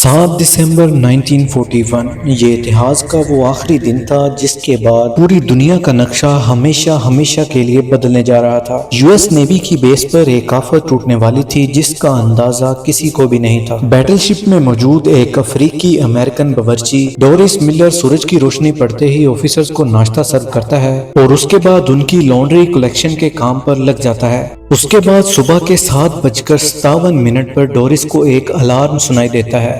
7 دسمبر 1941 یہ اتحاد کا وہ آخری دن تھا جس کے بعد پوری دنیا کا نقشہ ہمیشہ کے لیے بدلنے جا رہا تھا۔ یو ایس نیوی کی بیس پر ایک آفت ٹوٹنے والی تھی جس کا اندازہ کسی کو بھی نہیں تھا۔ بیٹل شپ میں موجود ایک افریقی امریکن باورچی ڈورس ملر سورج کی روشنی پڑتے ہی آفیسرز کو ناشتہ سرو کرتا ہے اور اس کے بعد ان کی لانڈری کلیکشن کے کام پر لگ جاتا ہے۔ اس کے بعد صبح کے 7:57 پر ڈورس کو ایک الارم سنائی دیتا ہے۔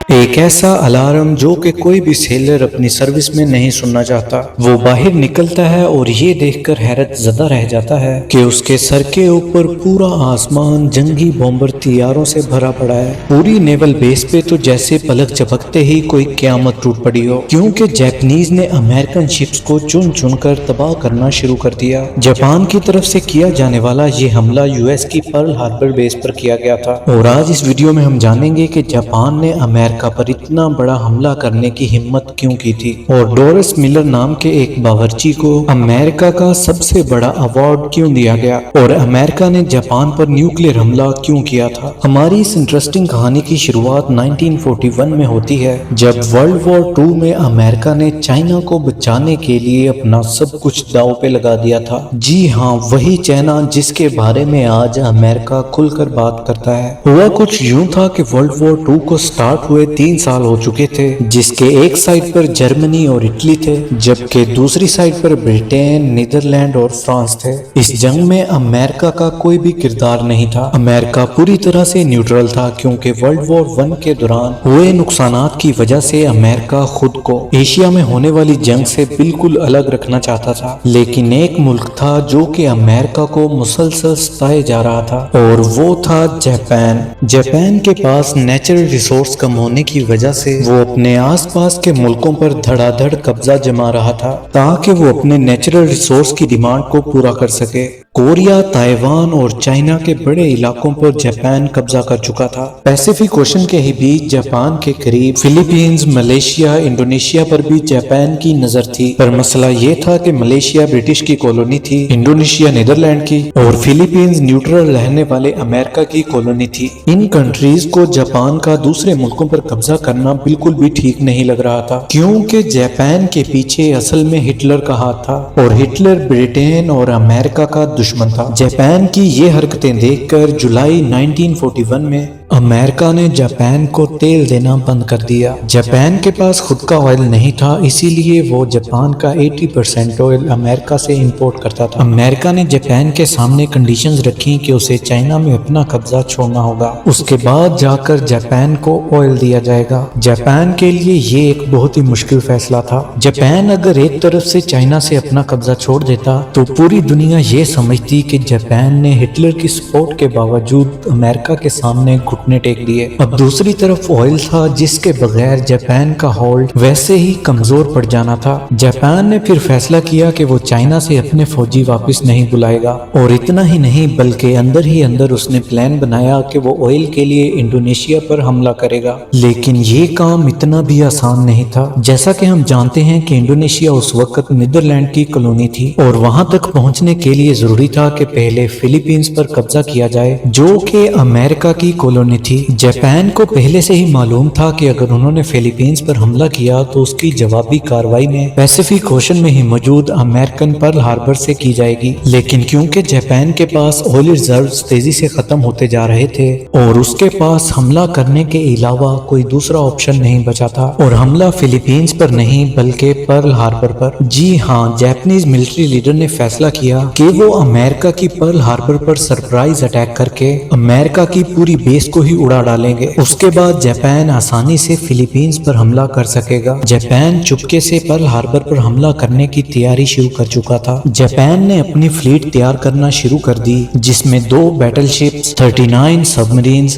ایک ایسا الارم جو کہ کوئی بھی سیلر اپنی سروس میں نہیں سننا چاہتا۔ وہ باہر نکلتا ہے اور یہ دیکھ کر حیرت زدہ رہ جاتا ہے کہ اس کے سر کے اوپر پورا آسمان جنگی بومبر طیاروں سے بھرا پڑا ہے۔ پوری نیول بیس پہ تو جیسے پلک جھپکتے ہی کوئی قیامت ٹوٹ پڑی ہو، کیونکہ جاپنیز نے امریکن شپس کو چن چن کر تباہ کرنا شروع کر دیا۔ جاپان کی طرف سے کیا جانے والا یہ حملہ یو ایس کی پرل ہاربر بیس پر کیا گیا تھا، اور آج اس ویڈیو میں ہم جانیں گے کہ جاپان نے امریکہ پر اتنا بڑا حملہ کرنے کی ہمت کیوں کی تھی، اور ڈورس ملر نام کے ایک باورچی کو امریکہ کا سب سے بڑا ایوارڈ کیوں دیا گیا، اور امریکہ نے جاپان پر نیوکلیر حملہ کیوں کیا تھا۔ ہماری اس انٹرسٹنگ کہانی کی شروعات 1941 میں ہوتی ہے، جب ورلڈ وار 2 میں امریکہ نے چائنا کو بچانے کے لیے اپنا سب کچھ داؤ پہ لگا دیا تھا۔ جی ہاں، وہی چائنا جس کے بارے میں آج امریکہ کھل کر بات کرتا ہے۔ ہوا کچھ یوں تھا کہ ورلڈ وار 2 کو سٹارٹ ہوئے 3 سال ہو چکے تھے، جس کے ایک سائڈ پر جرمنی اور اٹلی تھے، جبکہ دوسری سائڈ پر برٹین، نیدرلینڈ اور فرانس تھے۔ اس جنگ میں امریکہ کا کوئی بھی کردار نہیں تھا۔ امریکہ پوری طرح سے نیوٹرل تھا، کیونکہ ورلڈ وار 1 کے دوران ہوئے نقصانات کی وجہ سے امریکہ خود کو ایشیا میں ہونے والی جنگ سے بالکل الگ رکھنا چاہتا تھا۔ لیکن ایک ملک تھا جو کہ امریکہ کو مسلسل ستائے جا رہا تھا، اور وہ تھا جاپان۔ جاپان کے پاس نیچرل ریسورس کم ہونے کی وجہ سے وہ اپنے آس پاس کے ملکوں پر دھڑا دھڑ قبضہ جما رہا تھا تاکہ وہ اپنے نیچرل ریسورس کی ڈیمانڈ کو پورا کر سکے۔ کوریا، تائیوان اور چائنا کے بڑے علاقوں پر جاپان قبضہ کر چکا تھا۔ پیسیفک اوشن کے ہی بیچ جاپان کے قریب فلیپینز، ملیشیا، انڈونیشیا پر بھی جاپان کی نظر تھی، پر مسئلہ یہ تھا کہ ملیشیا برٹش کی کالونی تھی، انڈونیشیا نیدرلینڈ کی، اور فلیپینز نیوٹرل رہنے والے امریکہ کی کالونی تھی۔ ان کنٹریز کو جاپان کا دوسرے ملکوں پر قبضہ کرنا بالکل بھی ٹھیک نہیں لگ رہا تھا، کیونکہ جاپان کے پیچھے اصل میں ہٹلر کا ہاتھ تھا، اور ہٹلر برٹین اور امریکہ کا دشمن تھا۔ جاپان کی یہ حرکتیں دیکھ کر جولائی 1941 میں امریکہ نے جاپان کو تیل دینا بند کر دیا۔ جاپان کے پاس خود کا آئل نہیں تھا، اسی لیے وہ جاپان کا 80% آئل امریکہ سے امپورٹ کرتا تھا۔ امریکہ نے جاپان کے سامنے کنڈیشنز رکھی کہ اسے چائنا میں اپنا قبضہ چھوڑنا ہوگا، اس کے بعد جا کر جاپان کو آئل دیا جائے گا۔ جاپان کے لیے یہ ایک بہت ہی مشکل فیصلہ تھا۔ جاپان اگر ایک طرف سے چائنا سے اپنا قبضہ چھوڑ دیتا تو پوری دنیا یہ سمجھتی کہ جاپان نے ہٹلر کی سپورٹ کے باوجود امریکہ کے سامنے گھٹنے ٹیک دیے۔ اب دوسری طرف آئل تھا جس کے بغیر جاپان کا ہولڈ ویسے ہی کمزور پڑ جانا تھا۔ جاپان نے پھر فیصلہ کیا کہ وہ چائنا سے اپنے فوجی واپس نہیں بلائے گا، اور اتنا ہی نہیں بلکہ اندر ہی اندر اس نے پلان بنایا کہ وہ آئل کے لیے انڈونیشیا پر حملہ کرے گا۔ لیکن یہ کام اتنا بھی آسان نہیں تھا۔ جیسا کہ ہم جانتے ہیں کہ انڈونیشیا اس وقت نیدرلینڈ کی کالونی تھی، اور وہاں تک پہنچنے کے لیے ضروری تھا کہ پہلے فلیپینز پر قبضہ کیا جائے جو کہ امریکہ کی کالونی تھی۔ جاپان کو پہلے سے ہی معلوم تھا کہ اگر انہوں نے فلیپینز پر حملہ کیا تو اس کی جوابی کارروائی میں پیسیفک اوشن میں ہی موجود امریکن پرل ہاربر سے کی جائے گی۔ لیکن کیونکہ جاپان کے پاس آئل ریزروز تیزی سے ختم ہوتے جا رہے تھے، اور اس کے پاس حملہ کرنے کے علاوہ کوئی دوسرا آپشن نہیں بچا تھا، اور حملہ فلیپینز پر نہیں بلکہ پرل ہاربر پر۔ جی ہاں، جاپنیز ملٹری لیڈر نے فیصلہ کیا کہ وہ امریکہ کی پرل ہاربر پر سرپرائز اٹیک کر کے امریکہ کی پوری بیس کو ہی اڑا ڈالیں گے۔ اس کے بعد جاپان آسانی سے فلیپینز پر حملہ کر سکے گا۔ جاپان چپکے سے پرل ہاربر پر حملہ کرنے کی تیاری شروع کر چکا تھا۔ جاپان نے اپنی فلیٹ تیار کرنا شروع کر دی، جس میں 2 بیٹل شپس، 39 سب مرینز،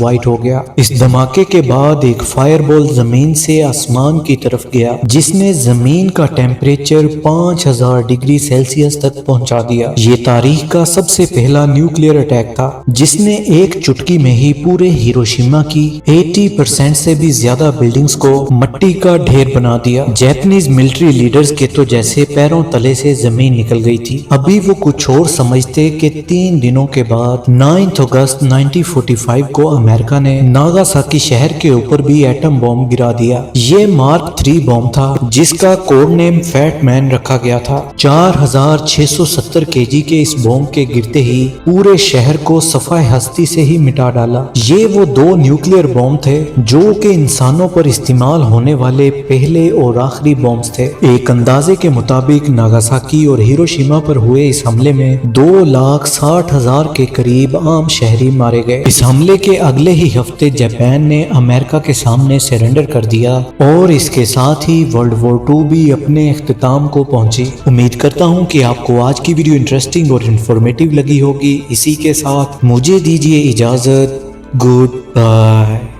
وائٹ ہو گیا۔ اس دھماکے کے بعد ایک فائر بال زمین سے آسمان کی طرف گیا جس نے زمین کا ٹیمپریچر 5000 ڈگری سیلسیس تک پہنچا دیا۔ یہ تاریخ کا سب سے پہلا نیوکلیئر اٹیک تھا جس نے ایک چٹکی میں ہی پورے ہیروشیما کی 80% سے بھی زیادہ بلڈنگز کو مٹی کا ڈھیر بنا دیا۔ جیپنیز ملٹری لیڈرز کے تو جیسے پیروں تلے سے زمین نکل گئی تھی۔ ابھی وہ کچھ اور سمجھتے کہ 3 دنوں کے بعد 9 اگست 1945 کو امریکہ نے ناگاساکی شہر کے اوپر بھی ایٹم بم گرا دیا۔ یہ مارک 3 بم تھا جس کا کوڈ نیم فیٹ مین رکھا گیا تھا۔ 4670 kg کے اس بم کے گرتے ہی پورے شہر کو صفحہ ہستی سے ہی مٹا ڈالا۔ یہ وہ 2 نیوکلیئر بم تھے جو کہ انسانوں پر استعمال ہونے والے پہلے اور آخری بمز تھے۔ ایک اندازے کے مطابق ناگاساکی اور ہیروشیما پر ہوئے اس حملے میں 2,60,000 کے قریب عام شہری مارے گئے۔ اس حملے کے اگلے ہی ہفتے جاپان نے امریکہ کے سامنے سرنڈر کر دیا اور اس کے ساتھ ہی ورلڈ وار 2 بھی اپنے اختتام کو پہنچی۔ امید کرتا ہوں کہ آپ کو آج کی ویڈیو انٹرسٹنگ اور انفارمیٹیو لگی ہوگی۔ اسی کے ساتھ مجھے دیجیے اجازت۔ Good bye.